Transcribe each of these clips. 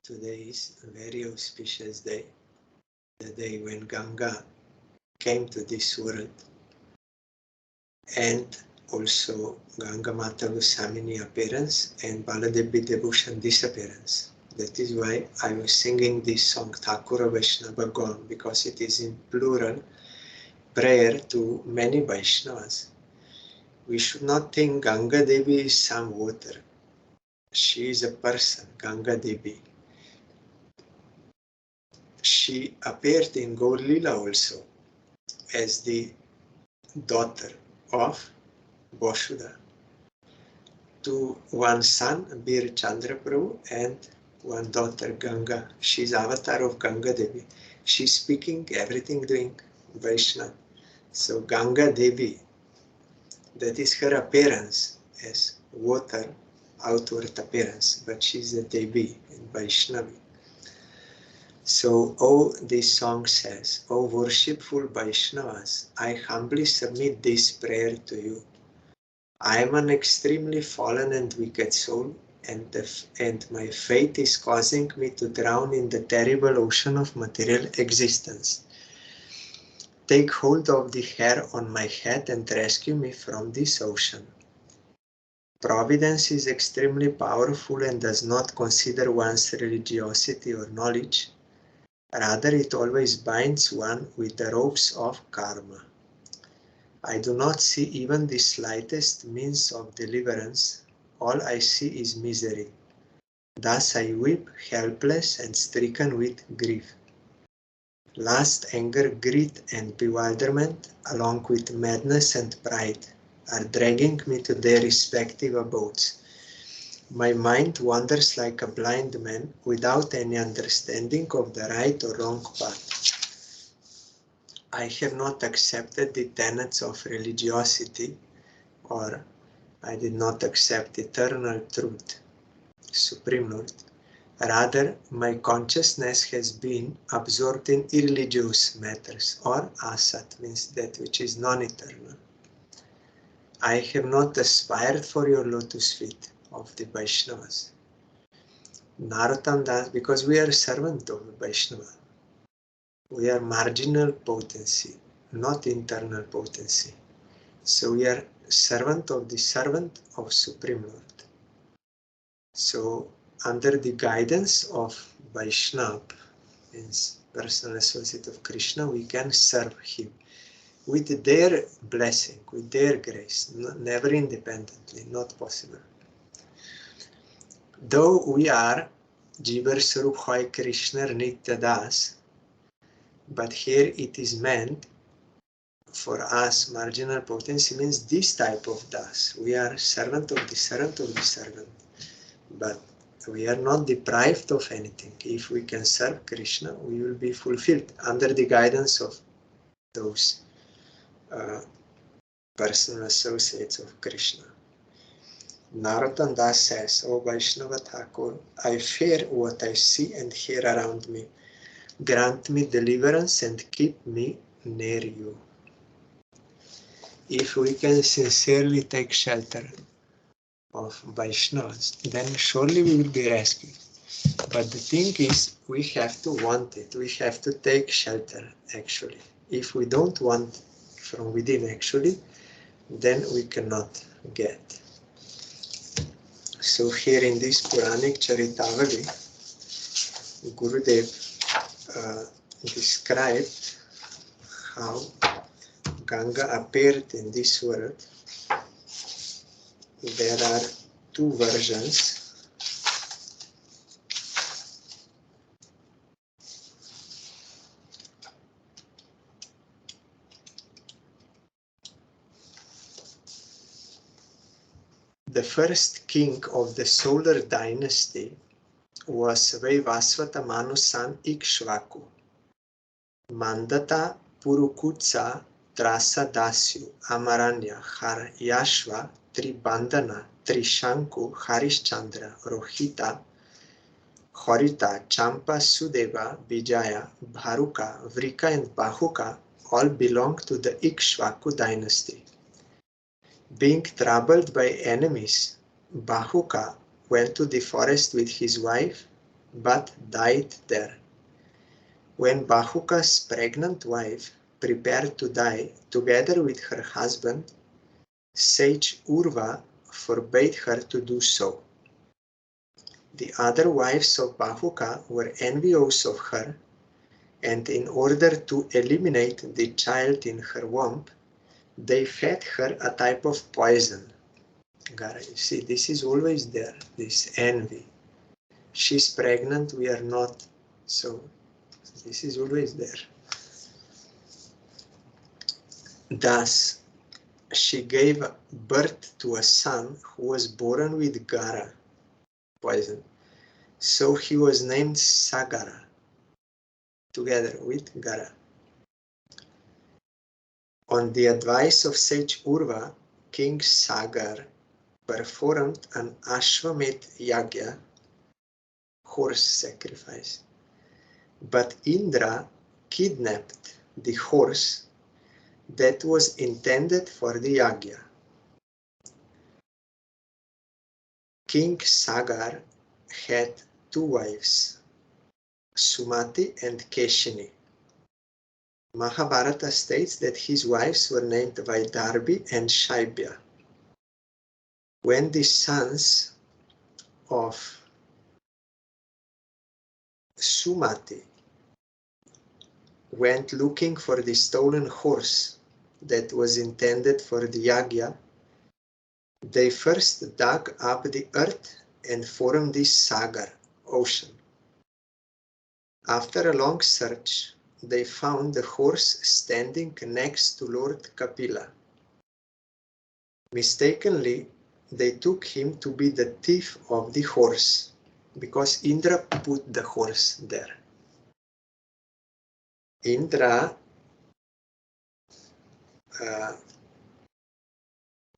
Today is a very auspicious day, the day when Ganga came to this world, and also Gangamata Goswamini appearance and Baladev Vidyabhusan disappearance. That is why I was singing this song, Thakura Vaishnava Gone, because it is in plural prayer to many Vaishnavas. We should not think Ganga Devi is some water. She is a person, Ganga Devi. She appeared in Gaur Lila also as the daughter of Vasudha to one son, Bir Chandra Prabhu, and one daughter, Ganga. She's avatar of Ganga Devi. She's speaking, everything doing Vaishnava. So Ganga Devi, that is her appearance as water, outward appearance, but she's a Devi in Vaishnavi. So, this song says, O worshipful Vaishnavas, I humbly submit this prayer to you. I am an extremely fallen and wicked soul, and my fate is causing me to drown in the terrible ocean of material existence. Take hold of the hair on my head and rescue me from this ocean. Providence is extremely powerful and does not consider one's religiosity or knowledge. Rather, it always binds one with the ropes of karma. I do not see even the slightest means of deliverance. All I see is misery. Thus I weep, helpless and stricken with grief. Lust, anger, greed, and bewilderment, along with madness and pride, are dragging me to their respective abodes. My mind wanders like a blind man without any understanding of the right or wrong path. I have not accepted the tenets of religiosity, or I did not accept eternal truth, Supreme Lord. Rather, my consciousness has been absorbed in irreligious matters, or asat, means that which is non-eternal. I have not aspired for your lotus feet of the Vaishnavas. Narottam Das, because we are servant of Vaishnava. We are marginal potency, not internal potency. So we are servant of the servant of Supreme Lord. So under the guidance of Vaishnava, means personal associate of Krishna, we can serve him with their blessing, with their grace, never independently, not possible. Though we are Jivar Sarup Hoy Krishna Nitya Das, but here it is meant for us, marginal potency means this type of Das. We are servant of the servant of the servant, but we are not deprived of anything. If we can serve Krishna, we will be fulfilled under the guidance of those personal associates of Krishna. Narottam Das says, O Vaishnava Thakur, I fear what I see and hear around me. Grant me deliverance and keep me near you. If we can sincerely take shelter of Vaishnavas, then surely we will be rescued. But the thing is, we have to want it. We have to take shelter, actually. If we don't want from within, actually, then we cannot get. So here in this Puranic Charitavali, Gurudev described how Ganga appeared in this world. There are two versions. The first king of the solar dynasty was Vaivasvata Manu's son Ikshvaku. Mandata Purukutsa Trasa Dasyu Amaranya Har Yashva Tribandana Trishanku Harishchandra Rohita Horita Champa Sudeva Vijaya Bharuka Vrika and Bahuka all belong to the Ikshvaku dynasty. Being troubled by enemies, Bahuka went to the forest with his wife but died there. When Bahuka's pregnant wife prepared to die together with her husband, sage Urva forbade her to do so. The other wives of Bahuka were envious of her, and in order to eliminate the child in her womb, they fed her a type of poison. Gara, you see, this is always there, this envy. She's pregnant, we are not, so this is always there. Thus, she gave birth to a son who was born with Gara, poison. So he was named Sagara, together with Gara. On the advice of sage Urva, King Sagar performed an Ashwamedh Yagya, horse sacrifice. But Indra kidnapped the horse that was intended for the Yagya. King Sagar had two wives, Sumati and Keshini. Mahabharata states that his wives were named Vaidarbhi and Shaibya. When the sons of Sumati went looking for the stolen horse that was intended for the Yagya, they first dug up the earth and formed the Sagar, ocean. After a long search, they found the horse standing next to Lord Kapila. Mistakenly, they took him to be the thief of the horse, because Indra put the horse there. Indra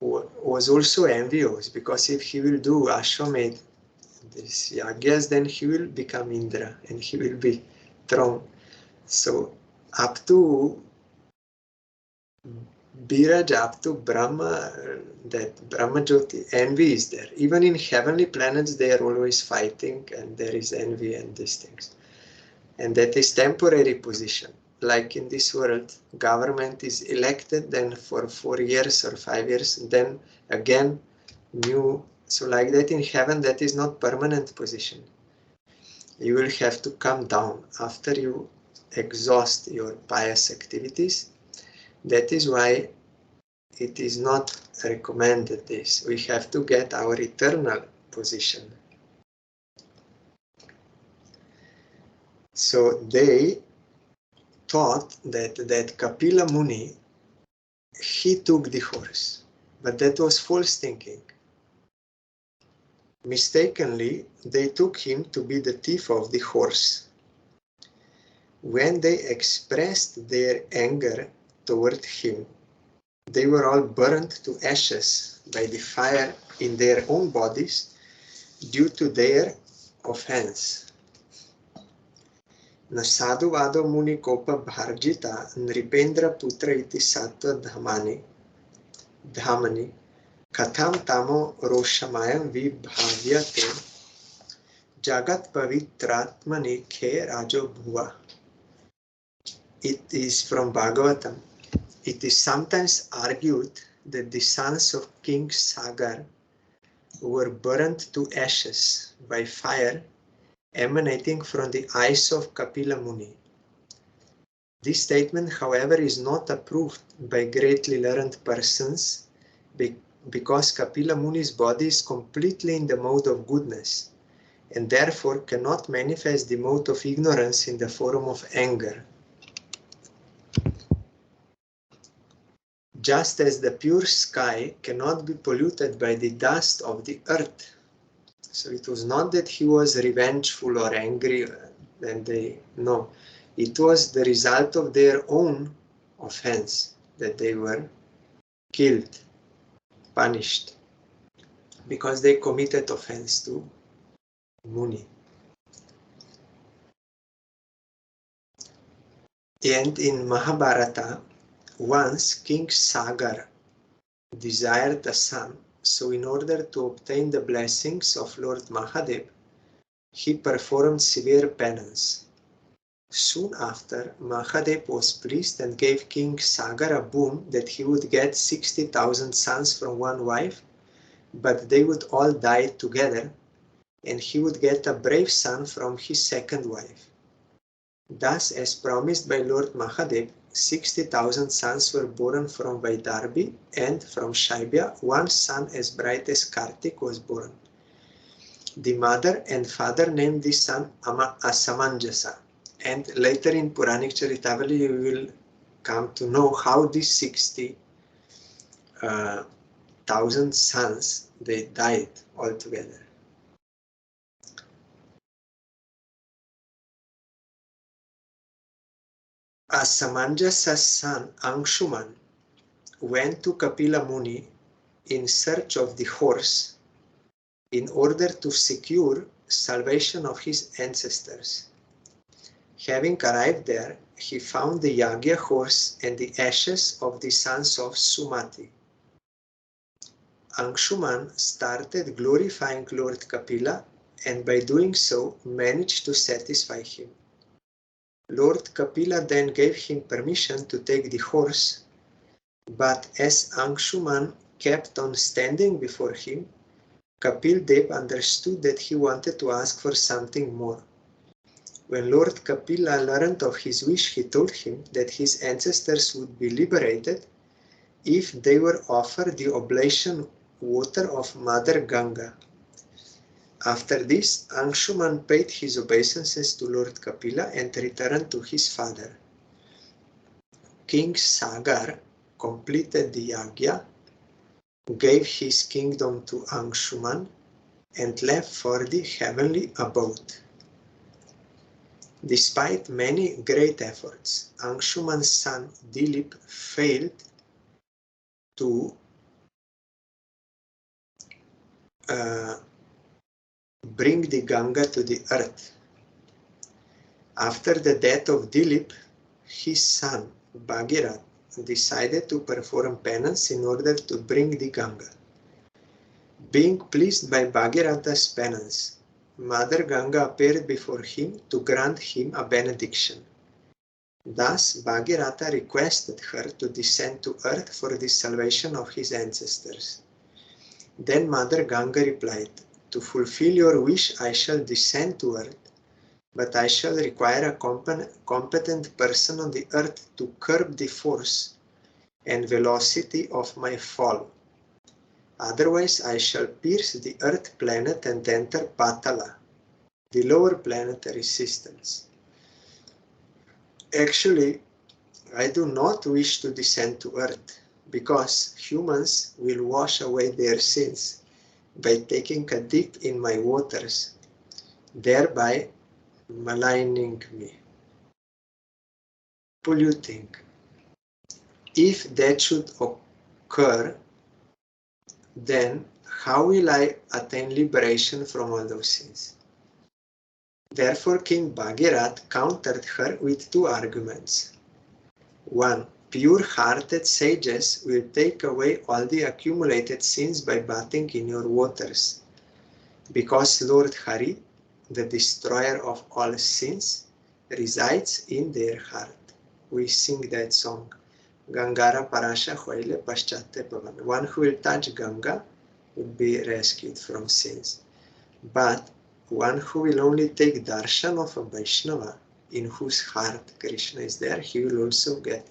was also envious, because if he will do Ashwamedh, this Yagyas, then he will become Indra and he will be thrown. So up to Biraj, up to Brahma, that Brahma Jyoti, envy is there. Even in heavenly planets, they are always fighting and there is envy and these things. And that is temporary position. Like in this world, government is elected, then for 4 years or 5 years, then again new. So like that in heaven, that is not permanent position. You will have to come down after you exhaust your pious activities. That is why it is not recommended this. We have to get our eternal position. So they thought that Kapila Muni, he took the horse, but that was false thinking. Mistakenly, they took him to be the thief of the horse. When they expressed their anger toward him, they were all burned to ashes by the fire in their own bodies due to their offense. न साधुवादो मुनि कोप भारजिता नृपेंद्र पुत्र इति सत्व धामनि कथम तामो रोषमयं विभाव्यते जगत पवित्रात्मनि खे राजो भुवा. It is from Bhagavatam. It is sometimes argued that the sons of King Sagar were burnt to ashes by fire emanating from the eyes of Kapila Muni. This statement, however, is not approved by greatly learned persons because Kapila Muni's body is completely in the mode of goodness and therefore cannot manifest the mode of ignorance in the form of anger. Just as the pure sky cannot be polluted by the dust of the earth. So it was not that he was revengeful or angry and no. It was the result of their own offense that they were killed, punished, because they committed offense to Muni. And in Mahabharata, once King Sagar desired a son, so in order to obtain the blessings of Lord Mahadev, he performed severe penance. Soon after, Mahadev was pleased and gave King Sagar a boon that he would get 60,000 sons from one wife, but they would all die together, and he would get a brave son from his second wife. Thus, as promised by Lord Mahadev, 60,000 sons were born from Vaidarbhi, and from Shaibya, one son as bright as Kartik was born. The mother and father named this son Asamanjasa, and later in Puranic Charitamrita you will come to know how these 60,000 sons, they died altogether. Asamanjasa's son Anshuman went to Kapila Muni in search of the horse in order to secure salvation of his ancestors. Having arrived there, he found the Yagya horse and the ashes of the sons of Sumati. Anshuman started glorifying Lord Kapila, and by doing so managed to satisfy him. Lord Kapila then gave him permission to take the horse, but as Anshuman kept on standing before him, Kapil Dev understood that he wanted to ask for something more. When Lord Kapila learned of his wish, he told him that his ancestors would be liberated if they were offered the oblation water of Mother Ganga. After this, Anshuman paid his obeisances to Lord Kapila and returned to his father. King Sagar completed the yagya, gave his kingdom to Anshuman, and left for the heavenly abode. Despite many great efforts, Anshuman's son Dilip failed to bring the Ganga to the earth. After the death of Dilip, his son Bhagirath decided to perform penance in order to bring the Ganga. Being pleased by Bhagirath's penance, Mother Ganga appeared before him to grant him a benediction. Thus, Bhagiratha requested her to descend to earth for the salvation of his ancestors. Then Mother Ganga replied, "To fulfill your wish, I shall descend to earth, but I shall require a competent person on the earth to curb the force and velocity of my fall. Otherwise, I shall pierce the earth planet and enter Patala, the lower planetary systems. Actually, I do not wish to descend to earth, because humans will wash away their sins by taking a dip in my waters, thereby maligning me, polluting. If that should occur, then how will I attain liberation from all those sins?" Therefore, King Bhagirath countered her with two arguments. One, pure-hearted sages will take away all the accumulated sins by bathing in your waters, because Lord Hari, the destroyer of all sins, resides in their heart. We sing that song, Gangara Parasha Hoile Paschate Pavan. One who will touch Ganga will be rescued from sins. But one who will only take darshan of a Vaishnava, in whose heart Krishna is there, he will also get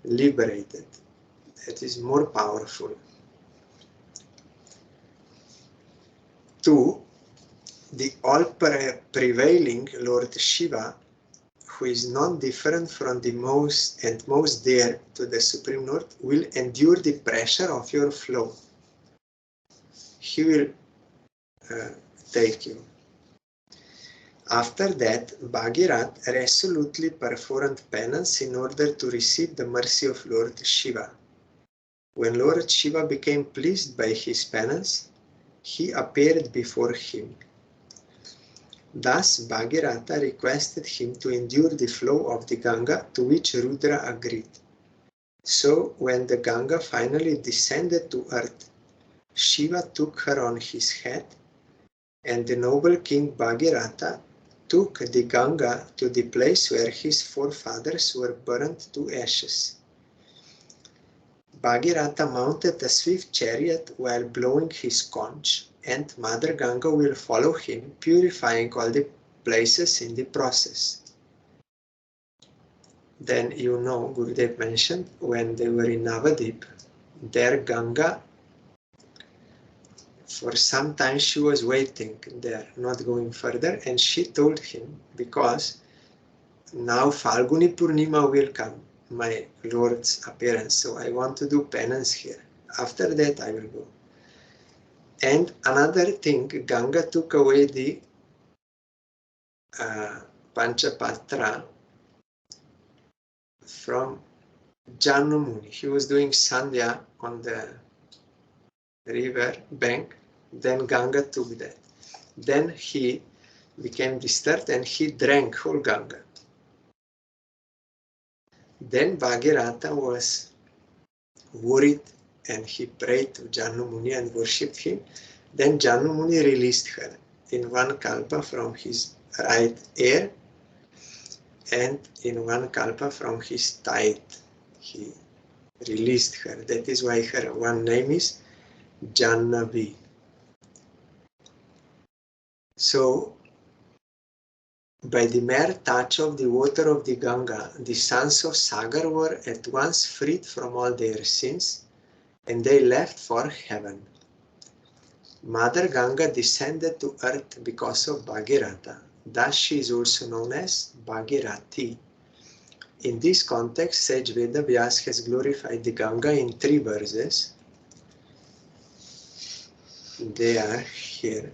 liberated. That is more powerful. 2. The all-prevailing Lord Shiva, who is not different from the most dear to the Supreme Lord, will endure the pressure of your flow. He will take you. After that, Bhagirath resolutely performed penance in order to receive the mercy of Lord Shiva. When Lord Shiva became pleased by his penance, he appeared before him. Thus, Bhagiratha requested him to endure the flow of the Ganga, to which Rudra agreed. So, when the Ganga finally descended to earth, Shiva took her on his head and the noble king Bhagirath took the Ganga to the place where his forefathers were burnt to ashes. Bhagirath mounted a swift chariot while blowing his conch, and Mother Ganga will follow him, purifying all the places in the process. Then, Gurudev mentioned when they were in Navadip, their Ganga, for some time she was waiting there, not going further, and she told him, because now Falguni Purnima will come, my Lord's appearance, so I want to do penance here. After that I will go. And another thing, Ganga took away the Panchapatra from Janumuni. He was doing Sandhya on the river bank, then Ganga took that. Then he became disturbed and he drank whole Ganga. Then Bhagirath was worried and he prayed to Janumuni and worshipped him. Then Janumuni released her in one kalpa from his right ear and in one kalpa from his tithe. He released her. That is why her one name is Jannavi. So, by the mere touch of the water of the Ganga, the sons of Sagar were at once freed from all their sins, and they left for heaven. Mother Ganga descended to earth because of Bhagirath. Thus she is also known as Bhagirathi. In this context, sage Vedavyas has glorified the Ganga in 3 verses. They are here.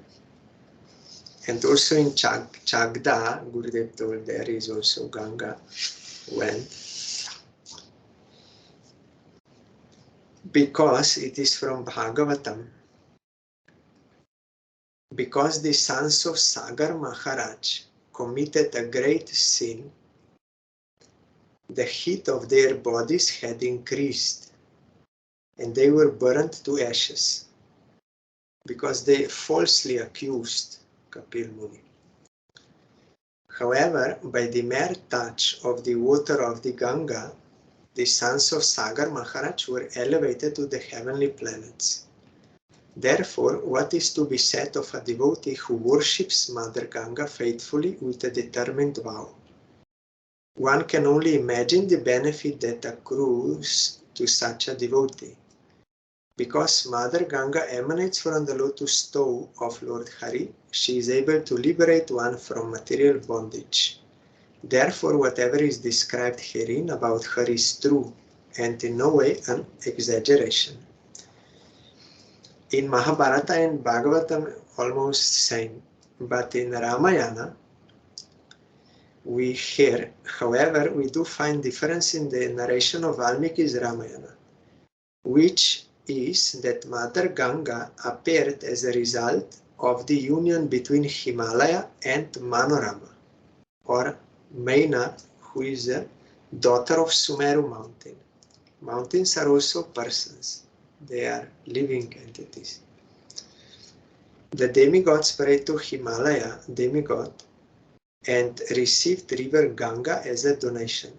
And also in Chagda, Gurudev told there is also Ganga went. Because it is from Bhagavatam. Because the sons of Sagar Maharaj committed a great sin, the heat of their bodies had increased and they were burnt to ashes because they falsely accused Kapil Muni. However, by the mere touch of the water of the Ganga, the sons of Sagar Maharaj were elevated to the heavenly planets. Therefore, what is to be said of a devotee who worships Mother Ganga faithfully with a determined vow? One can only imagine the benefit that accrues to such a devotee. Because Mother Ganga emanates from the lotus toe of Lord Hari, she is able to liberate one from material bondage. Therefore, whatever is described herein about her is true, and in no way an exaggeration. In Mahabharata and Bhagavatam, almost same, but in Ramayana, we hear, however, we do find difference in the narration of Valmiki's Ramayana, which is that Mother Ganga appeared as a result of the union between Himalaya and Manorama, or Maina, who is a daughter of Sumeru mountain. Mountains are also persons. They are living entities. The demigods prayed to Himalaya, demigod, and received river Ganga as a donation.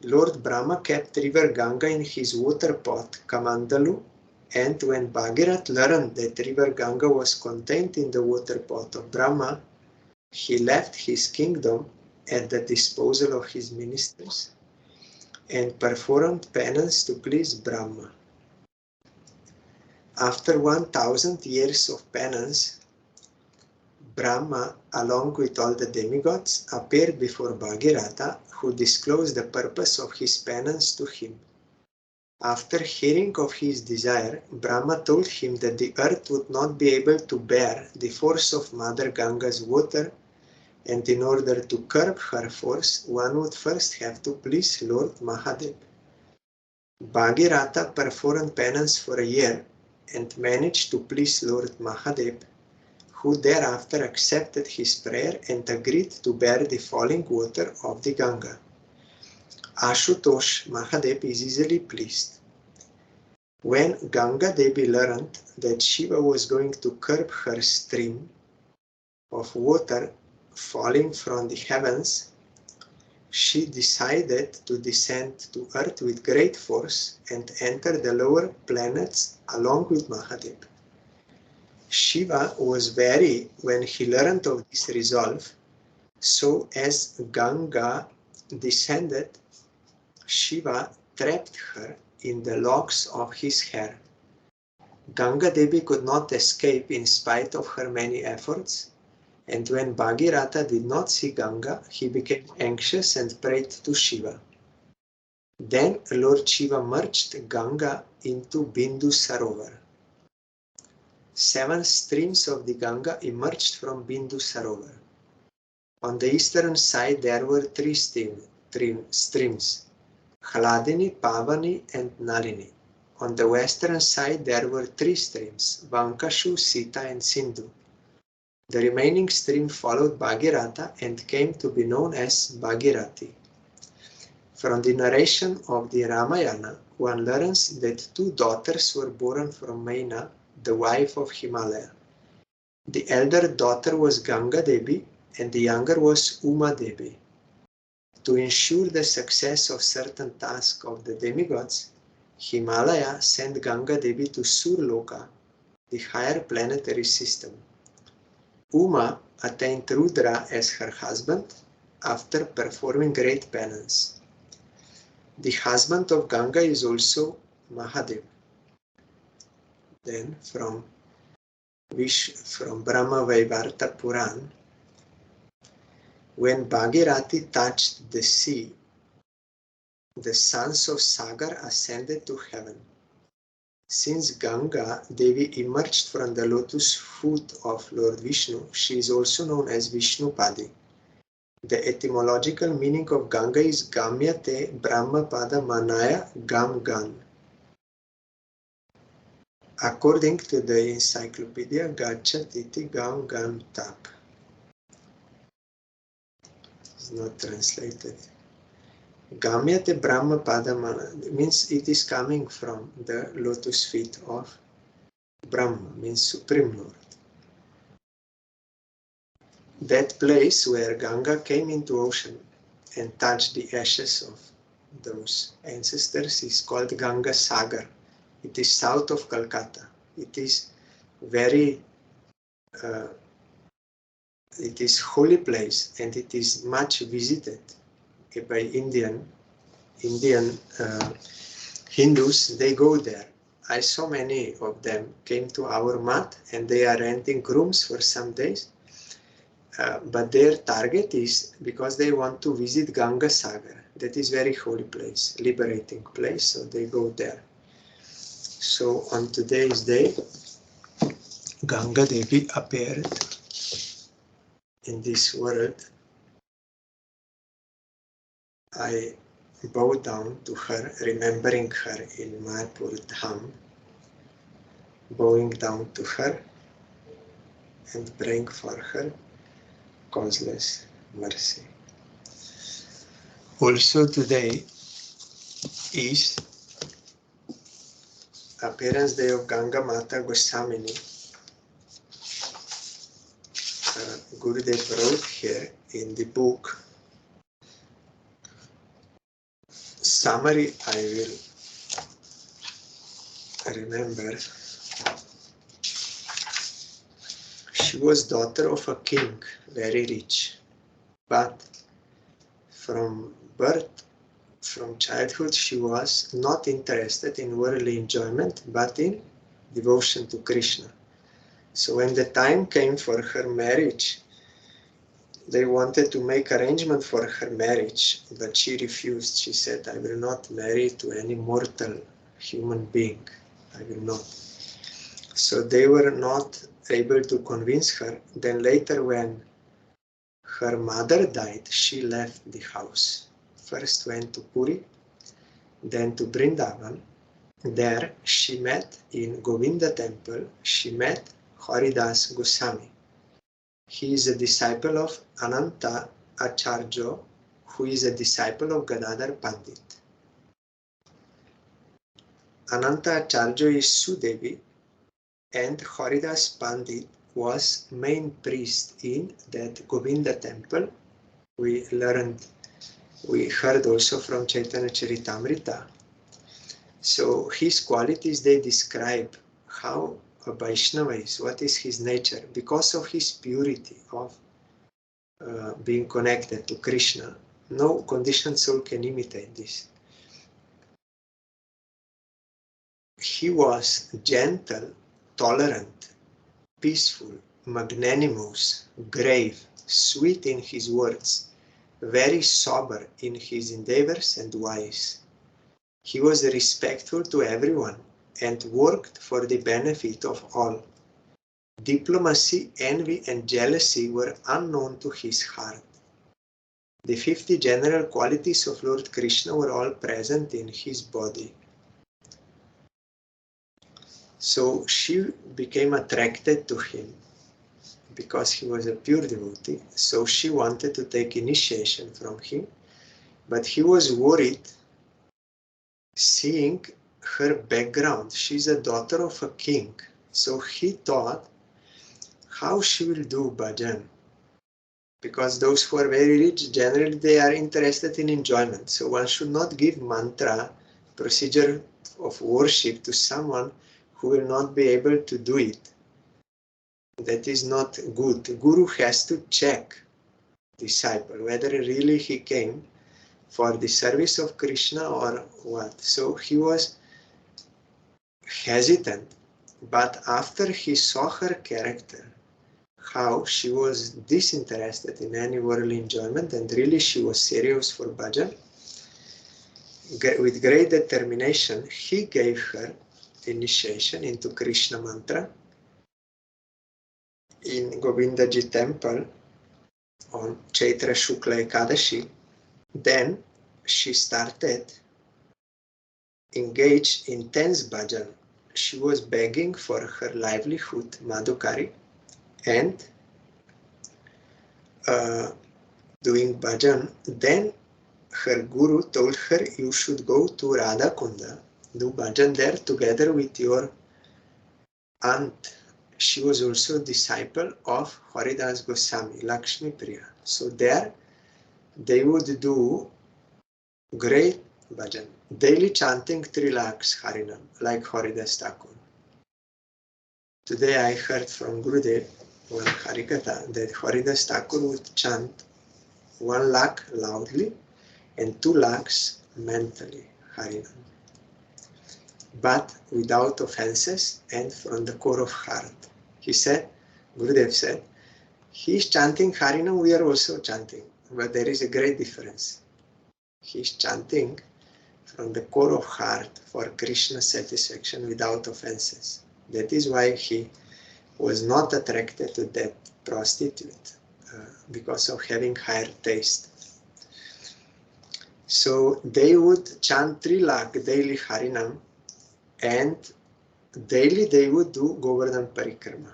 Lord Brahma kept river Ganga in his water pot, Kamandalu, and when Bhagirath learned that river Ganga was contained in the water pot of Brahma, he left his kingdom at the disposal of his ministers and performed penance to please Brahma. After 1,000 years of penance, Brahma, along with all the demigods, appeared before Bhagirath, who disclosed the purpose of his penance to him. After hearing of his desire, Brahma told him that the earth would not be able to bear the force of Mother Ganga's water, and in order to curb her force, one would first have to please Lord Mahadev. Bhagirath performed penance for a year and managed to please Lord Mahadev, who thereafter accepted his prayer and agreed to bear the falling water of the Ganga. Ashutosh Mahadev is easily pleased. When Ganga Devi learned that Shiva was going to curb her stream of water falling from the heavens, she decided to descend to earth with great force and enter the lower planets along with Mahadev. Shiva was wary when he learned of this resolve, so as Ganga descended, Shiva trapped her in the locks of his hair. Ganga Devi could not escape in spite of her many efforts, and when Bhagirath did not see Ganga, he became anxious and prayed to Shiva. Then Lord Shiva merged Ganga into Bindu Sarovar. 7 streams of the Ganga emerged from Bindu Sarovar. On the eastern side there were 3 streams, Hladini, Pavani and Nalini. On the western side there were 3 streams, Vankashu, Sita and Sindhu. The remaining stream followed Bhagirath and came to be known as Bhagirathi. From the narration of the Ramayana, one learns that 2 daughters were born from Maina, the wife of Himalaya. The elder daughter was Ganga Devi and the younger was Uma Devi. To ensure the success of certain tasks of the demigods, Himalaya sent Ganga Devi to Surloka, the higher planetary system. Uma attained Rudra as her husband after performing great penance. The husband of Ganga is also Mahadev. Then from Brahma Vaivarta Puran, when Bhagirathi touched the sea, the sons of Sagar ascended to heaven. Since Ganga Devi emerged from the lotus foot of Lord Vishnu, she is also known as Vishnupadi. The etymological meaning of Ganga is Gamyate Brahmapada Manaya Gamgan. According to the encyclopedia Gachatiti Gamgan Tap. It's not translated. Gamyate Brahmapada Manaya means it is coming from the lotus feet of Brahma, means Supreme Lord. That place where Ganga came into ocean and touched the ashes of those ancestors is called Ganga Sagar. It is south of Calcutta. It is very, it is holy place and it is much visited by Indian Hindus. They go there. I saw many of them came to our mat and they are renting rooms for some days. But their target is because they want to visit Ganga Sagar. That is very holy place, liberating place, so they go there. So on today's day, Ganga Devi appeared in this world. I bow down to her, remembering her in Mayapur Dham, bowing down to her and praying for her causeless mercy. Also today is appearance day of Gangamata Goswamini. Gurudev wrote here in the book. Summary I will remember. She was daughter of a king, very rich, but from birth, from childhood, she was not interested in worldly enjoyment, but in devotion to Krishna. So when the time came for her marriage, they wanted to make arrangement for her marriage, but she refused. She said, I will not marry to any mortal human being. I will not. So they were not able to convince her. Then later when her mother died, she left the house. First went to Puri, then to Vrindavan. There she met in Govinda temple, she met Haridas Goswami. He is a disciple of Ananta Acharya, who is a disciple of Gadadhar Pandit. Ananta Acharya is Sudevi, and Haridas Pandit was main priest in that Govinda temple. We heard also from Chaitanya Charitamrita. So his qualities, they describe how a Vaishnava is, what is his nature, because of his purity of being connected to Krishna. No conditioned soul can imitate this. He was gentle, tolerant, peaceful, magnanimous, grave, sweet in his words, very sober in his endeavors and wise. He was respectful to everyone and worked for the benefit of all. Diplomacy, envy, and jealousy were unknown to his heart. The 50 general qualities of Lord Krishna were all present in his body. So she became attracted to him because he was a pure devotee. So she wanted to take initiation from him, but he was worried seeing her background. She's a daughter of a king. So he thought how she will do bhajan. Because those who are very rich, generally they are interested in enjoyment. So one should not give mantra, procedure of worship to someone who will not be able to do it. That is not good. The Guru has to check disciple whether really he came for the service of Krishna or what. So he was hesitant, but after he saw her character, how she was disinterested in any worldly enjoyment and really she was serious for bhajan, with great determination he gave her initiation into Krishna mantra in Govindaji temple on Chaitra Shukla Ekadashi. Then she started engaged in intense bhajan. She was begging for her livelihood, Madhukari, and doing bhajan. Then her guru told her, you should go to Radha Kunda, do bhajan there together with your aunt. She was also a disciple of Haridas Goswami, Lakshmi Priya. So there they would do great bhajan, daily chanting 3 lakhs Harinam, like Haridas Thakur. Today I heard from Gurudev, one Harikatha, that Haridas Thakur would chant 1 lakh loudly and 2 lakhs mentally Harinam, but without offenses and from the core of heart. He said, Gurudev said, he is chanting Harinam, we are also chanting, but there is a great difference. He is chanting from the core of heart for Krishna's satisfaction without offenses. That is why he was not attracted to that prostitute because of having higher taste. So they would chant 3 lakh daily Harinam and daily they would do Govardhan Parikrama.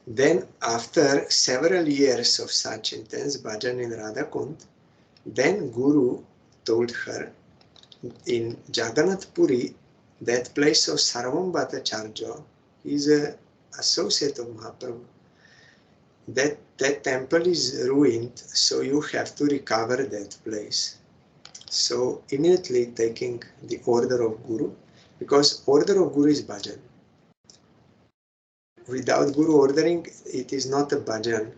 Then after several years of such intense bhajan in Radhakund, then Guru told her in Jagannath Puri, that place of Sarvam Bhattacharya, he is an associate of Mahaprabhu. That temple is ruined, so you have to recover that place. So immediately taking the order of Guru, because order of Guru is bhajan. Without Guru ordering, it is not a bhajan.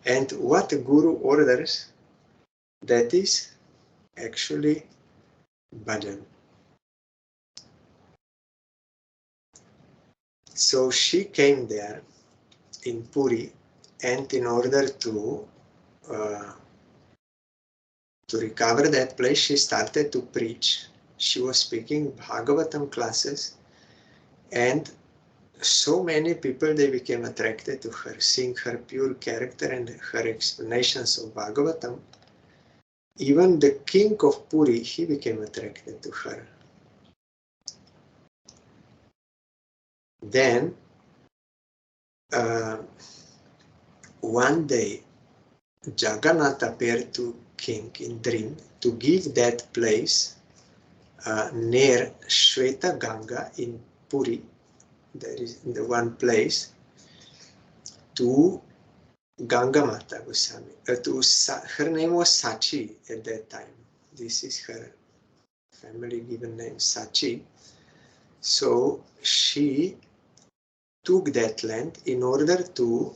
And what Guru orders, that is actually bhajan. So she came there in Puri, and in order to recover that place, she started to preach. She was speaking Bhagavatam classes, and so many people, they became attracted to her, seeing her pure character and her explanations of Bhagavatam. Even the king of Puri, he became attracted to her. Then, one day, Jagannath appeared to king in dream to give that place near Shweta Ganga in Puri. There is in the one place to Gangamata Goswamini. Her name was Sachi at that time. This is her family given name, Sachi. So she took that land in order to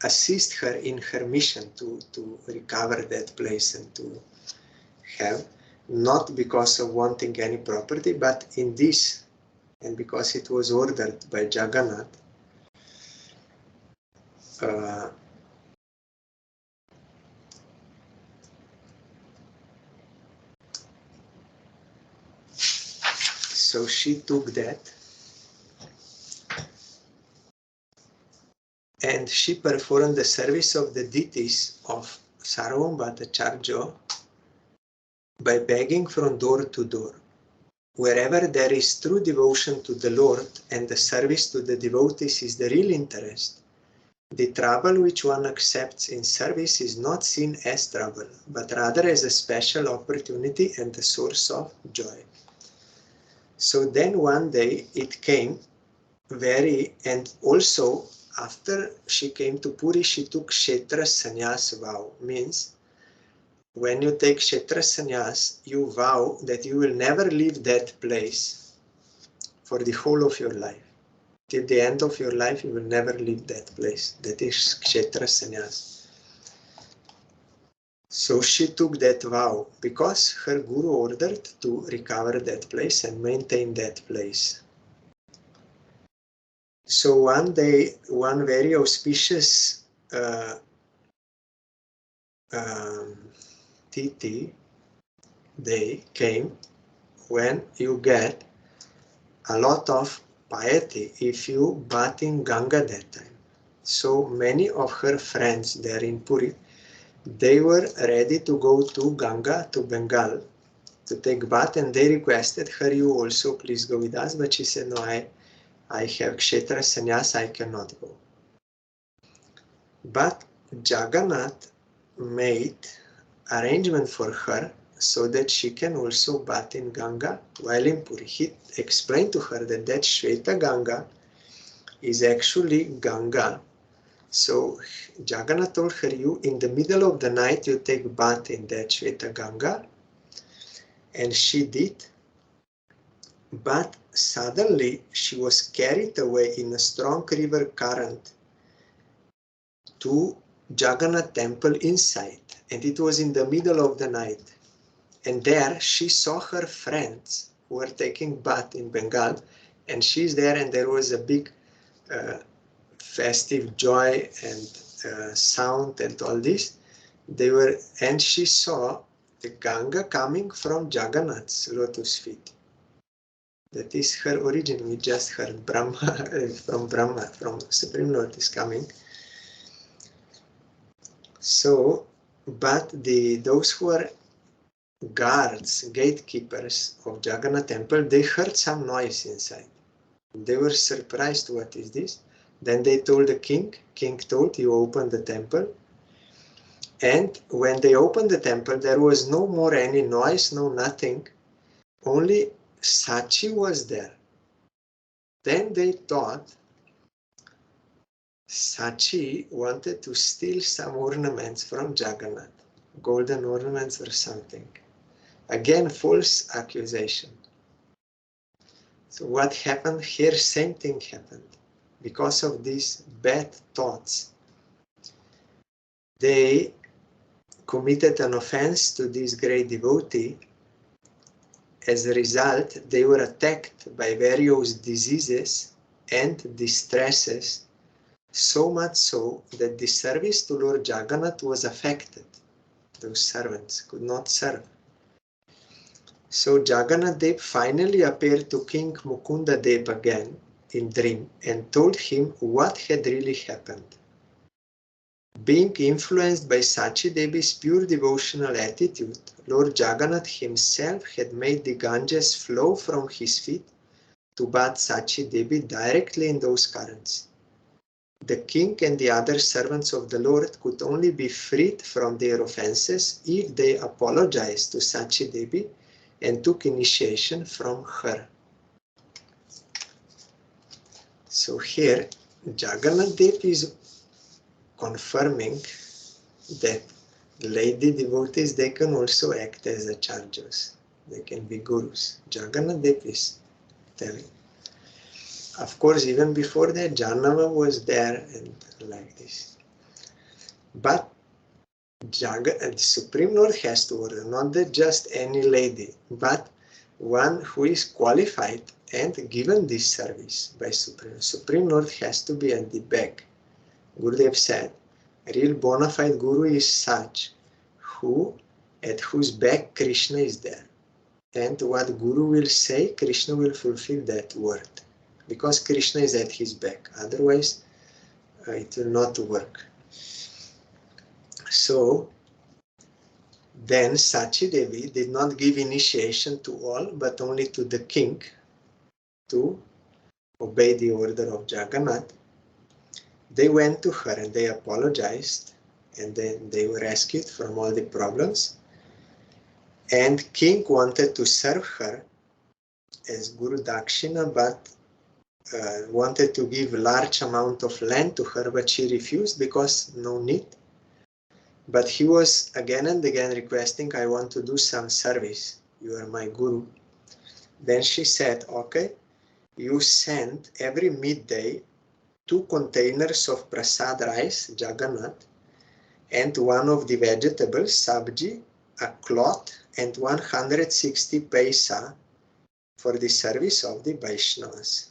assist her in her mission to recover that place and to have, not because of wanting any property, but in this, and because it was ordered by Jagannath, so she took that and she performed the service of the deities of Sarvam Bhattacharya by begging from door to door. Wherever there is true devotion to the Lord and the service to the devotees is the real interest, the trouble which one accepts in service is not seen as trouble, but rather as a special opportunity and a source of joy. So then one day it came and also after she came to Puri, she took Kshetra Sannyas vow. Means when you take Kshetra Sannyas, you vow that you will never leave that place for the whole of your life. Till the end of your life, you will never leave that place. That is Kshetra Sannyas. So she took that vow because her guru ordered to recover that place and maintain that place. So one day, one very auspicious Titi day came when you get a lot of piety if you bath in Ganga that time. So many of her friends there in Puri, they were ready to go to Ganga, to Bengal, to take bath, and they requested her, you also please go with us, but she said, no, I have Kshetra Sannyas, I cannot go. But Jagannath made arrangement for her so that she can also bath in Ganga while in Puri. He explained to her that Shweta Ganga is actually Ganga. So Jagannath told her, you in the middle of the night you take bath in that Shweta Ganga, and she did. But suddenly she was carried away in a strong river current to Jagannath temple inside, and it was in the middle of the night. And there she saw her friends who were taking bath in Bengal, and she's there, and there was a big festive joy and sound and all this. And she saw the Ganga coming from Jagannath's lotus feet. That is her origin. We just heard Brahma from Supreme Lord is coming. So, but those who are guards, gatekeepers of Jagannath temple, they heard some noise inside. They were surprised, what is this? Then they told the king. King told, you open the temple. And when they opened the temple, there was no more any noise, no nothing. Only Sachi was there. Then they thought Sachi wanted to steal some ornaments from Jagannath, golden ornaments or something. Again, false accusation. So what happened here? Same thing happened. Because of these bad thoughts, they committed an offense to this great devotee. As a result, they were attacked by various diseases and distresses, so much so that the service to Lord Jagannath was affected. Those servants could not serve. So Jagannath Dev finally appeared to King Mukunda Dev again in dream and told him what had really happened. Being influenced by Sachi Devi's pure devotional attitude, Lord Jagannath himself had made the Ganges flow from his feet to bath Sachi Devi directly in those currents. The king and the other servants of the Lord could only be freed from their offenses if they apologized to Sachi Devi and took initiation from her. So here Jagannath Devi is confirming that lady devotees, they can also act as acharyas. They can be gurus. Jagannath Devi is telling. Of course, even before that, Janava was there and like this. But the Supreme Lord has to order, not that just any lady, but one who is qualified and given this service by Supreme. Supreme Lord has to be at the back. Gurudev said, real bona fide Guru is such who, at whose back Krishna is there. And what Guru will say, Krishna will fulfill that word. Because Krishna is at his back. Otherwise, it will not work. So, then Sachi Devi did not give initiation to all, but only to the king to obey the order of Jagannath. They went to her and they apologized, and then they were rescued from all the problems. And king wanted to serve her as Guru Dakshina, but wanted to give large amount of land to her, but she refused because no need. But he was again and again requesting, I want to do some service. You are my Guru. Then she said, okay, you send every midday 2 containers of prasad rice, Jagannath, and one of the vegetables, sabji, a cloth, and 160 paisa for the service of the Vaishnavas.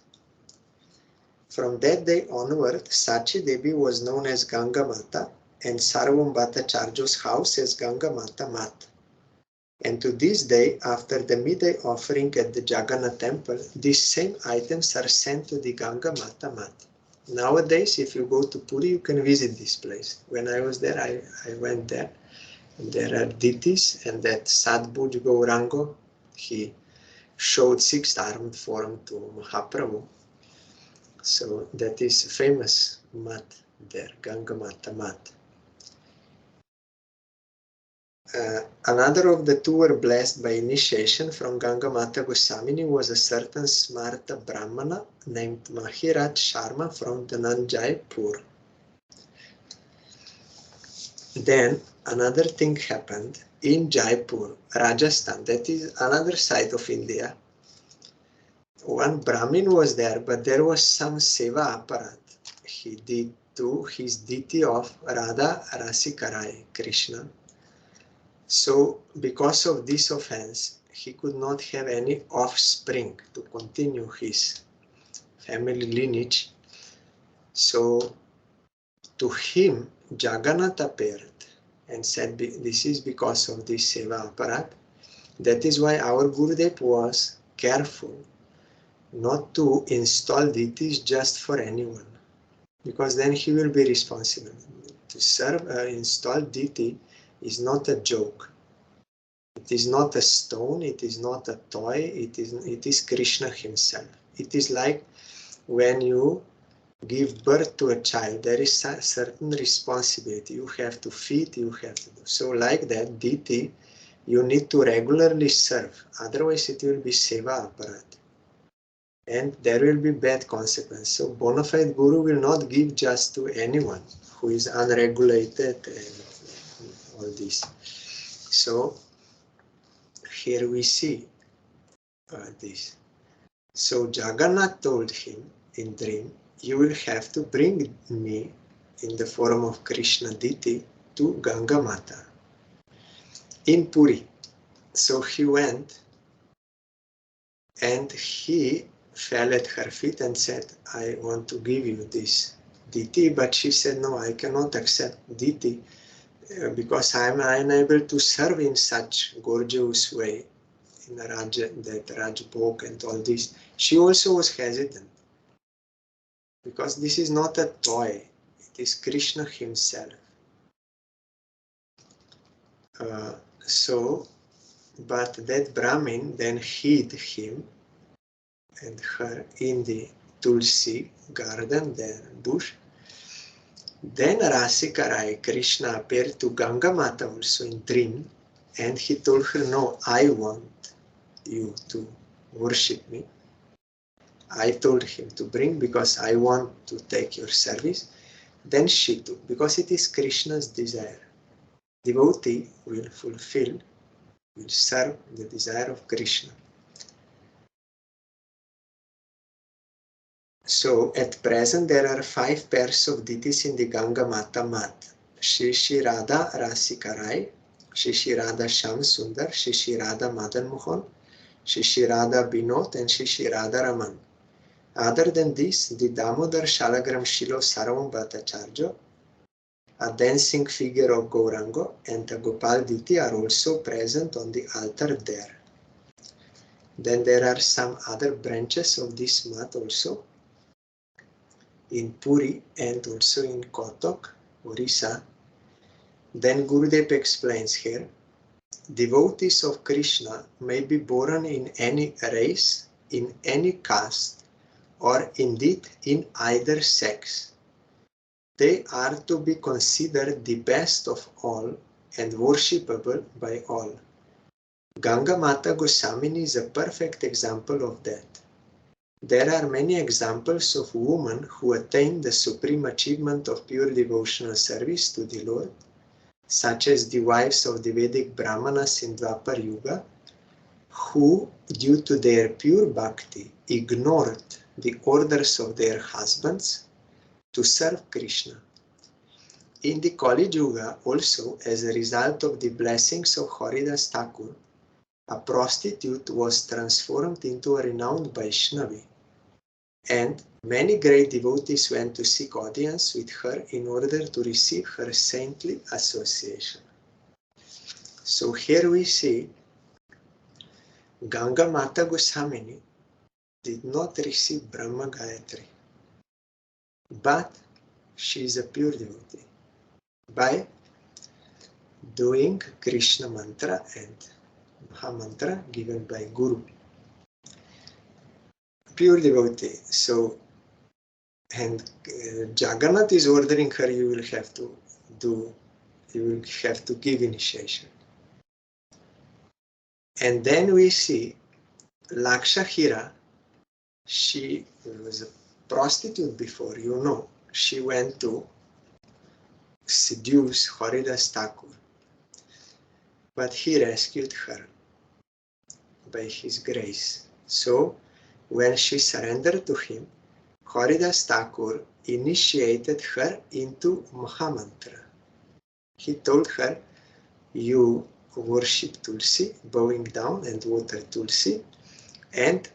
From that day onward, Sachi Devi was known as Gangamata and Sarvam Bhattacharya's house as Gangamata Mat. And to this day, after the midday offering at the Jagannath temple, these same items are sent to the Gangamata Mat. Nowadays, if you go to Puri, you can visit this place. When I was there, I went there. And there are deities, and that Sadbhuj Gaurango, he showed 6-armed form to Mahaprabhu. So that is famous mat there, Gangamata Mat. Another of the 2 were blessed by initiation from Gangamata Goswamini was a certain Smarta Brahmana named Mahiraj Sharma from Dhananjaypur. Then another thing happened in Jaipur, Rajasthan, that is another side of India. One Brahmin was there, but there was some seva aparat he did to his deity of Radha Rasikarai, Krishna. So, because of this offense, he could not have any offspring to continue his family lineage. So, to him, Jagannath appeared and said, this is because of this seva aparat. That is why our Gurudev was careful not to install deities just for anyone, because then he will be responsible. To serve an installed deity is not a joke. It is not a stone, it is not a toy, it is Krishna himself. It is like when you give birth to a child, there is a certain responsibility. You have to feed, you have to do. So like that, deity, you need to regularly serve. Otherwise, it will be seva aparat. And there will be bad consequences. So bona fide Guru will not give just to anyone who is unregulated and all this. So here we see this. So Jagannath told him in dream, you will have to bring me in the form of Krishna deity to Gangamata in Puri. So he went and he fell at her feet and said, I want to give you this deity. But she said, no, I cannot accept deity because I am unable to serve in such gorgeous way in that Rajbhog and all this. She also was hesitant because this is not a toy. It is Krishna himself. But that Brahmin then hid him and her in the Tulsi garden, there bush. Then Rasikarai, Krishna, appeared to Gangamata also in dream, and he told her, no, I want you to worship me. I told him to bring because I want to take your service. Then she took, because it is Krishna's desire. Devotee will fulfill, will serve the desire of Krishna. So at present there are 5 pairs of deities in the Gangamata mat. Shri Radha Rasikarai, Shri Radha Sham Sundar, Shri Radha Madan Mohan, Shri Radha Binod, and Shri Radha Raman. Other than this, the Damodar Shalagram Shilo Sarvam Bhattacharya, a dancing figure of Gaurango, and the Gopal deity are also present on the altar there. Then there are some other branches of this mat also in Puri and also in Kotak, Orissa. Then Gurudev explains here, devotees of Krishna may be born in any race, in any caste, or indeed in either sex. They are to be considered the best of all and worshipable by all. Gangamata Goswamini is a perfect example of that. There are many examples of women who attained the supreme achievement of pure devotional service to the Lord, such as the wives of the Vedic Brahmanas in Dwapar Yuga, who, due to their pure bhakti, ignored the orders of their husbands to serve Krishna. In the Kali Yuga, also, as a result of the blessings of Haridas Thakur, a prostitute was transformed into a renowned Vaishnavi, and many great devotees went to seek audience with her in order to receive her saintly association. So here we see Gangamata Goswamini did not receive Brahma Gayatri, but she is a pure devotee by doing Krishna mantra and Maha mantra given by Guru. Pure devotee. So, and Jagannath is ordering her, you will have to give initiation. And then we see Lakshahira, she was a prostitute before, you know. She went to seduce Haridas Thakur, but he rescued her by his grace. So, when she surrendered to him, Haridas Thakur initiated her into Mahamantra. He told her, you worship Tulsi, bowing down and water Tulsi, and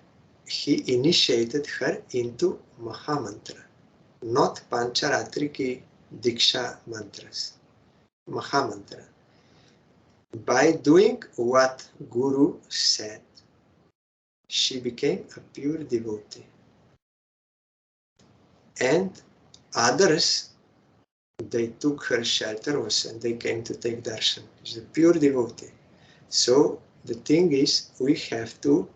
he initiated her into Mahamantra, not Pancharatriki Diksha mantras, Mahamantra. By doing what Guru said, she became a pure devotee. And others, they took her shelter also and they came to take darshan. She's a pure devotee. So the thing is, we have to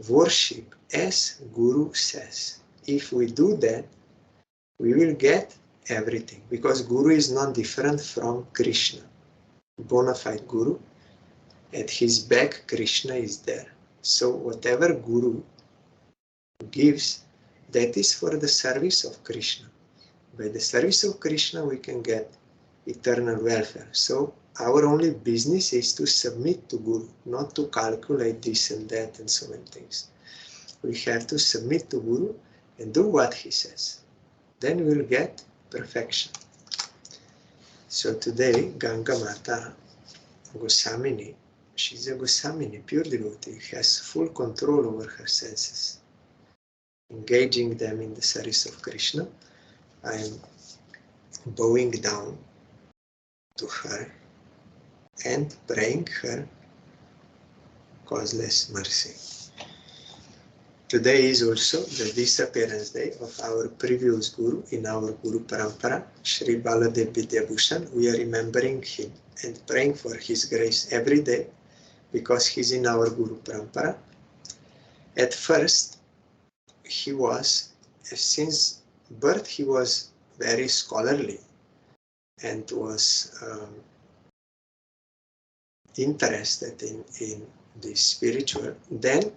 worship as Guru says. If we do that, we will get everything, because Guru is not different from Krishna. Bona fide Guru, at his back Krishna is there. So whatever Guru gives, that is for the service of Krishna. By the service of Krishna we can get eternal welfare. So our only business is to submit to Guru, not to calculate this and that and so many things. We have to submit to Guru and do what he says. Then we will get perfection. So today, Gangamata Goswamini, she's a Goswamini, pure devotee, has full control over her senses, engaging them in the service of Krishna. I am bowing down to her and praying her causeless mercy. Today is also the disappearance day of our previous Guru in our Guru Parampara, Sri Baladev Vidyabhusan. We are remembering him and praying for his grace every day because he's in our Guru Parampara. At first, he was, since birth, he was very scholarly and was interested in this spiritual. Then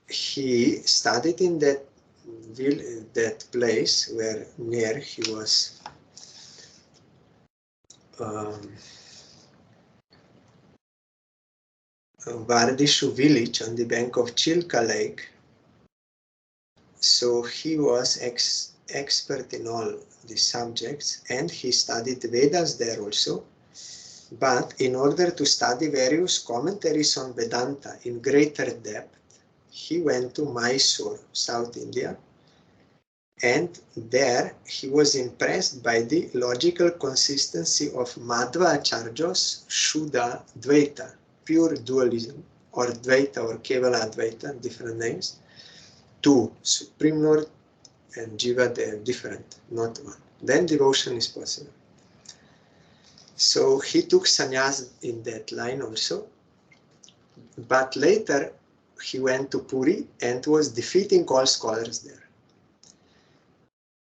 he studied in that place where near he was Vardishu village on the bank of Chilka Lake. So he was expert in all the subjects, and he studied Vedas there also. But in order to study various commentaries on Vedanta in greater depth, he went to Mysore, South India, and there he was impressed by the logical consistency of Madhva Acharya's Shuddha Dvaita, pure dualism, or Dvaita or Kevala Advaita, different names. Two, Supreme Lord and Jiva, they are different, not one. Then devotion is possible. So he took sannyas in that line also. But later he went to Puri and was defeating all scholars there.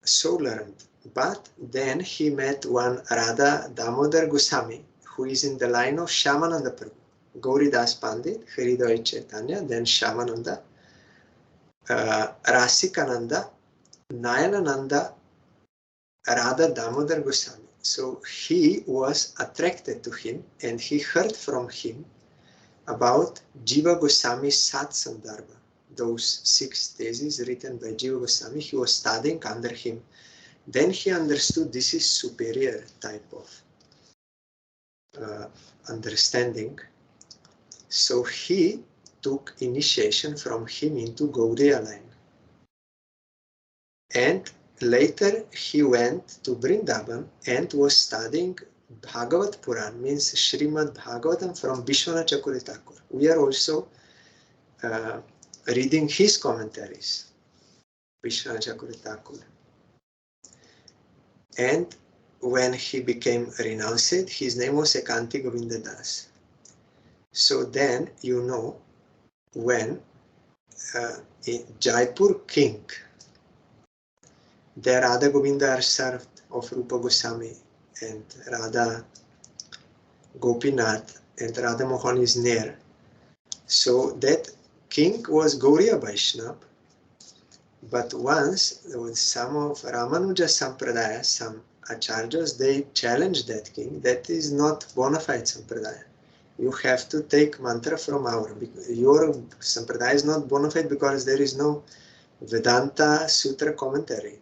So learned. But then he met one Radha Damodar Goswami, who is in the line of Shyamananda Prabhu. Gauridas Pandit, Hridaya Chaitanya, then Shyamananda, Rasikananda, Nayanananda, Radha Damodar Goswami. So he was attracted to him, and he heard from him about Jiva Goswami's Sat Sandarbha, those 6 theses written by Jiva Goswami. He was studying under him. Then he understood this is superior type of understanding. So he took initiation from him into Gaudiya line. And later he went to Vrindavan and was studying Bhagavat Puran, means Srimad Bhagavatam from Vishwanath Chakravarti Thakur. We are also reading his commentaries, Vishwanath Chakravarti Thakur. And when he became renounced, his name was Ekanti Govinda Das. So then, you know, when in Jaipur king, there Radha Govinda are served of Rupa Goswami, and Radha Gopinath and Radha Mohan is near. So that king was Gauriya Vaishnava, but once with some of Ramanuja Sampradaya, some acharyas, they challenged that king. That is not bona fide Sampradaya. You have to take mantra from our. Your Sampradaya is not bona fide because there is no Vedanta Sutra commentary.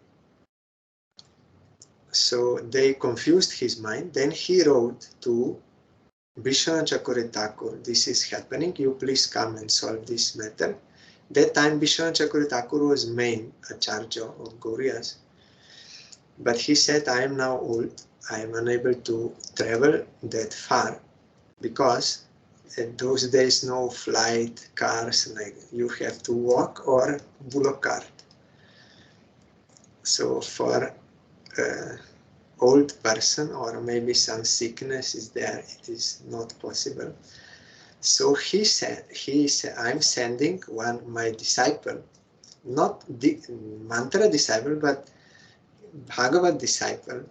So they confused his mind. Then he wrote to Vishwanath Chakravarti Thakur, this is happening, you please come and solve this matter. That time Vishwanath Chakravarti Thakur was main acharya of Gauriyas. But he said, I am now old, I am unable to travel that far because in those days no flight, cars, like you have to walk or bullock cart. So for old person or maybe some sickness is there, it is not possible. So he said, I'm sending my disciple, not the mantra disciple, but Bhagavad disciple.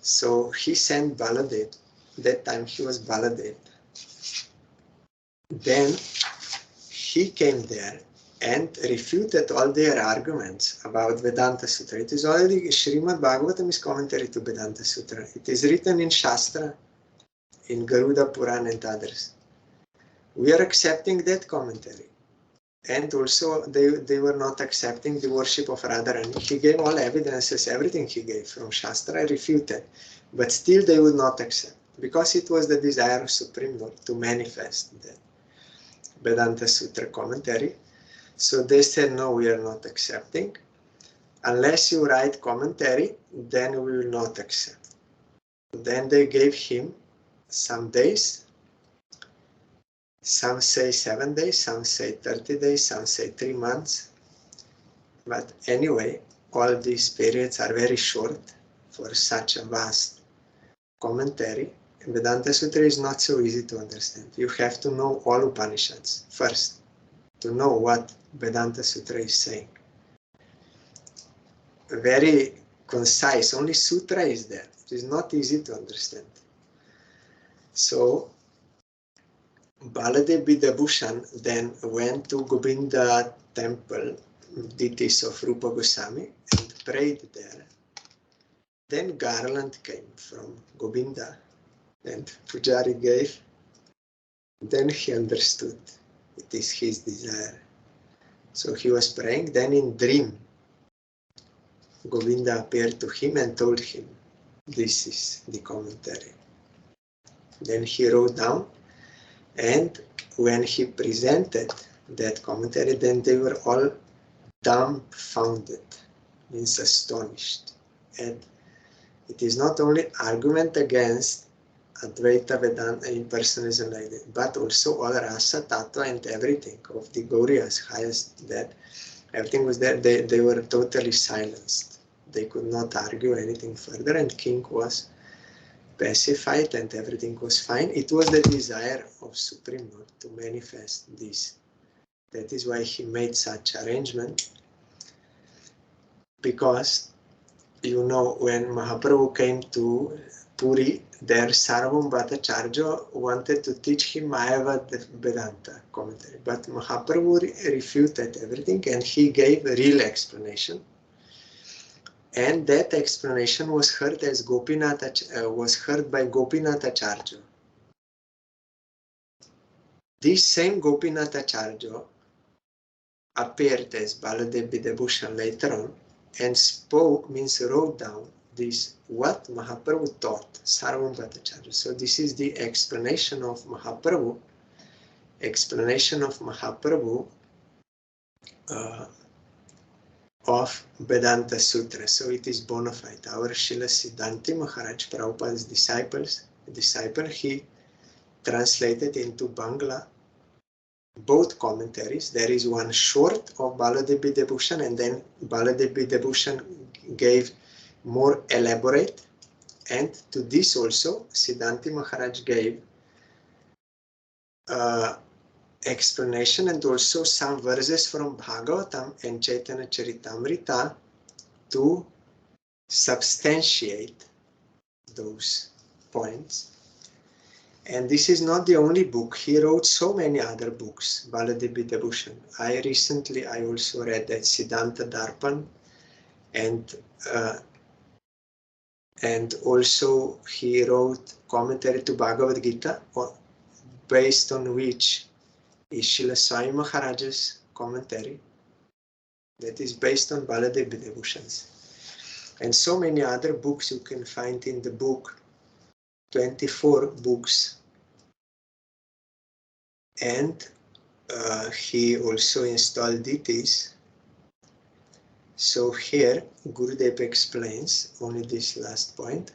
So he sent Baladev. That time he was Baladev. Then he came there and refuted all their arguments about Vedanta Sutra. It is already, Srimad Bhagavatam is commentary to Vedanta Sutra. It is written in Shastra, in Garuda Puran and others. We are accepting that commentary. And also they were not accepting the worship of Radharani. He gave all evidences, everything he gave from Shastra refuted. But still they would not accept, because it was the desire of Supreme Lord to manifest that Vedanta Sutra commentary. So they said, no, we are not accepting. Unless you write commentary, then we will not accept. Then they gave him some days. Some say 7 days, some say 30 days, some say 3 months. But anyway, all these periods are very short for such a vast commentary. Vedanta Sutra is not so easy to understand. You have to know all Upanishads first to know what Vedanta Sutra is saying. Very concise, only sutra is there. It is not easy to understand. So Baladev Vidyabhusan then went to Govinda temple, deities of Rupa Goswami, and prayed there. Then garland came from Govinda and Pujari gave. Then he understood it is his desire. So he was praying, then in dream Govinda appeared to him and told him, this is the commentary. Then he wrote down, and when he presented that commentary, then they were all dumbfounded, means astonished. And it is not only argument against Advaita Vedanta impersonalism like that, but also all rasa, tattva and everything of the Gauriyas, highest that, everything was there. They were totally silenced. They could not argue anything further, and king was pacified and everything was fine. It was the desire of Supreme Lord to manifest this. That is why he made such arrangement, because you know when Mahaprabhu came to Puri, there Sarvam Bhattacharya wanted to teach him Mayavad Vedanta commentary, but Mahaprabhu refuted everything and he gave a real explanation. And that explanation was heard as was heard by Gopinathacharya. This same Gopinathacharya appeared as Baladev Vidyabhusan later on and spoke, means wrote down this, what Mahaprabhu taught, Sarvam Bhattacharya. So this is the explanation of Mahaprabhu, of Vedanta Sutra. So it is bona fide. Our Srila Siddhanti Maharaj, Prabhupada's disciple, he translated into Bangla both commentaries. There is one short of Baladev Vidyabhusan, and then Baladev Vidyabhusan gave more elaborate, and to this also Siddhanti Maharaj gave explanation and also some verses from Bhagavatam and Chaitanya Charitamrita to substantiate those points. And this is not the only book. He wrote so many other books, Baladev Vidyabhusan. I also read that Siddhanta Darpan, and also he wrote commentary to Bhagavad Gita, based on which is Srila Swami Maharaj's commentary, that is based on Baladev Vidyabhusan's. And so many other books you can find in the book, 24 books. And he also installed deities. So here Gurudev explains only this last point.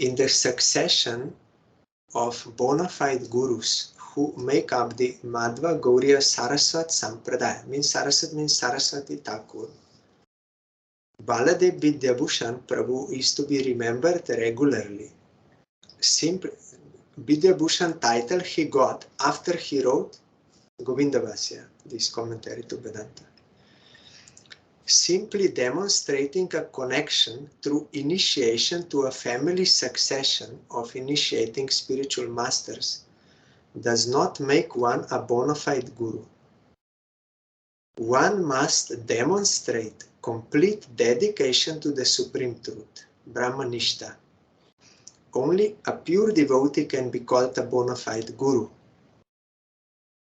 In the succession of bona fide gurus who make up the Madhva Gauriya Saraswat Sampradaya, means Saraswati Thakur, Baladev Vidyabhusan Prabhu is to be remembered regularly. Simply, Vidyabhusan title he got after he wrote Govinda Vasya, this commentary to Vedanta, simply demonstrating a connection through initiation to a family succession of initiating spiritual masters does not make one a bona fide guru. One must demonstrate complete dedication to the supreme truth, Brahmanishta. Only a pure devotee can be called a bona fide guru.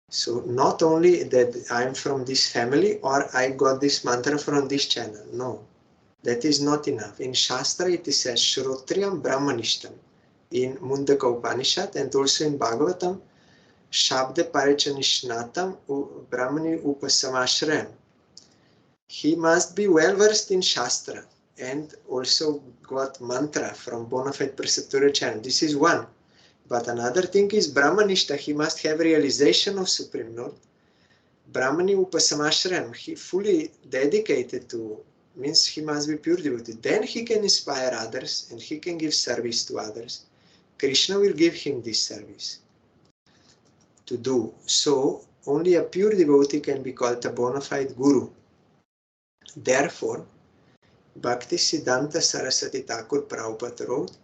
So not only that I'm from this family or I got this mantra from this channel. No, that is not enough. In Shastra it is says Shrotriyam Brahmanishtam, in Mundaka Upanishad, and also in Bhagavatam, Shabda Parichanishnatam Brahmani Upasamashrayam. He must be well versed in Shastra and also got mantra from bona fide preceptorial channel. This is one. But another thing is Brahmanishta, he must have realization of Supreme Lord. Brahmani Upasamashrayam, he fully dedicated to, means he must be pure devotee. Then he can inspire others and he can give service to others. Krishna will give him this service to do. So only a pure devotee can be called a bona fide guru. Therefore, Bhakti Siddhanta Saraswati Thakur Prabhupada wrote,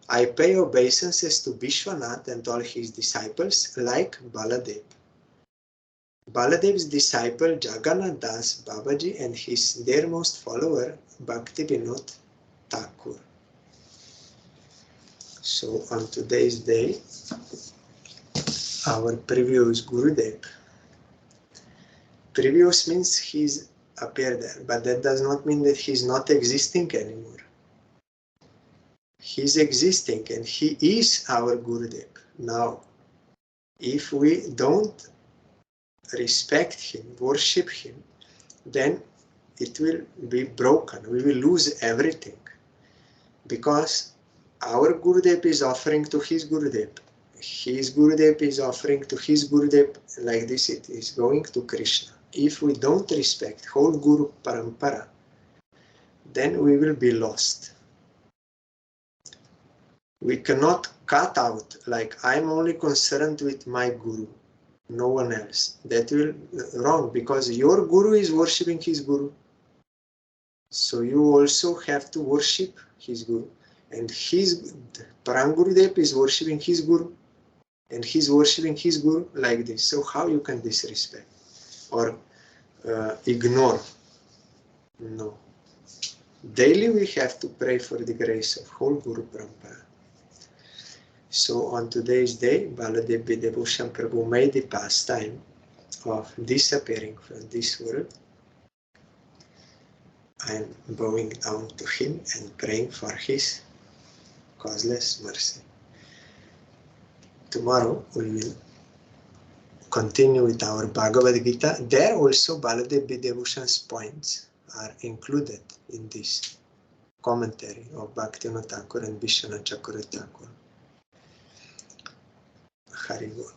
I pay obeisances to Vishwanath and all his disciples like Baladev. Baladev's disciple Jagannath Das Babaji and his dearmost follower Bhakti Vinod Thakur. So on today's day, our previous Gurudev. Previous means he's appeared there, but that does not mean that he's not existing anymore. He's existing and he is our Gurudev. Now, if we don't respect him, worship him, then it will be broken. We will lose everything. Because our Gurudev is offering to his Gurudev. His Gurudev is offering to his Gurudev. Like this it is going to Krishna. If we don't respect whole Guru Parampara, then we will be lost. We cannot cut out, like I'm only concerned with my Guru, no one else. That will be wrong, because your Guru is worshipping his Guru. So you also have to worship his Guru. And his Param Gurudev is worshipping his Guru. And he's worshipping his Guru like this. So how you can disrespect or ignore? No. Daily we have to pray for the grace of whole Guru Parampara. So on today's day, Baladev Vidyabhusan Prabhu made the pastime of disappearing from this world. I am bowing down to him and praying for his causeless mercy. Tomorrow we will continue with our Bhagavad Gita. There also Baladev Vidyabhusan's points are included in this commentary of Bhaktivinoda Thakur and Vishwanath Chakravarti Thakur. Hari Bol.